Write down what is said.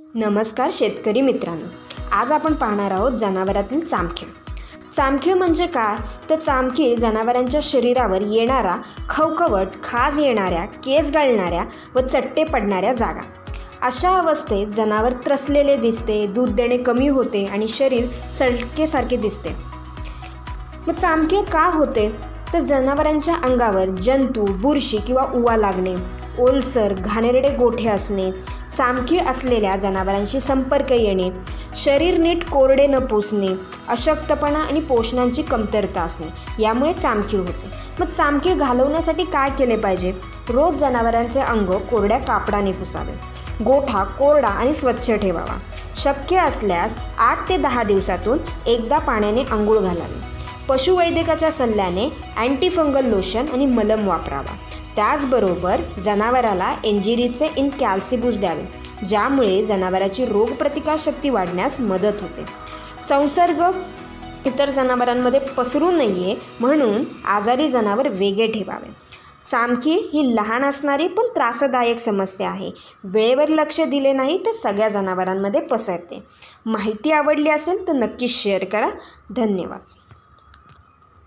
नमस्कार शेतकरी मित्रांनो, आज आपण पाहणार आहोत जनावरातील चामखीळ. चामखीळ म्हणजे काय? तर चामखीळ जनावरांच्या शरीरावर येणारा खवखवट, खाज येणाऱ्या, केस गळणाऱ्या व चट्टे पडणाऱ्या जागा. अशा अवस्थेत जनावर त्रसलेले दिसते, दूध देणे कमी होते आणि शरीर सडकेसारखे दिसते. मग चामखीळ का होते? तर जनावरांच्या अंगावर जंतू, बुरशी किंवा उवा लागणे, ओलसर, घाणेरडे गोठे असणे, चामखीळ असलेल्या जनावरांशी संपर्क येणे, शरीर नीट कोरडे न पुसणे, अशक्तपणा आणि पोषणाची कमतरता असणे यामुळे चामखीळ होते. मग चामखीळ घालवण्यासाठी काय केले पाहिजे? रोज जनावरांचे अंग कोरड्या कापडाने पुसावे, गोठा कोरडा आणि स्वच्छ ठेवावा. शक्य असल्यास 8 ते 10 दिवसातून एकदा पाण्याने अंघोळ घालावी. पशुवैद्यकाच्या सल्ल्याने अँटीफंगल लोशन आणि मलम वापरावा. त्याचबरोबर जनावराला एंजिरीचे इनकॅल्सिबुस द्यावे, ज्यामुळे जनावराची रोगप्रतिकारशक्ती वाढण्यास मदत होते. संसर्ग इतर जनावरांमध्ये पसरू नये म्हणून आजारी जनावर वेगळे ठेवावे. चामखीळ ही लहान असणारी पण त्रासदायक समस्या आहे. वेळेवर लक्ष दिले नाही तर सगळ्या जनावरांमध्ये पसरते. माहिती आवडली असेल तर नक्की शेअर करा. धन्यवाद.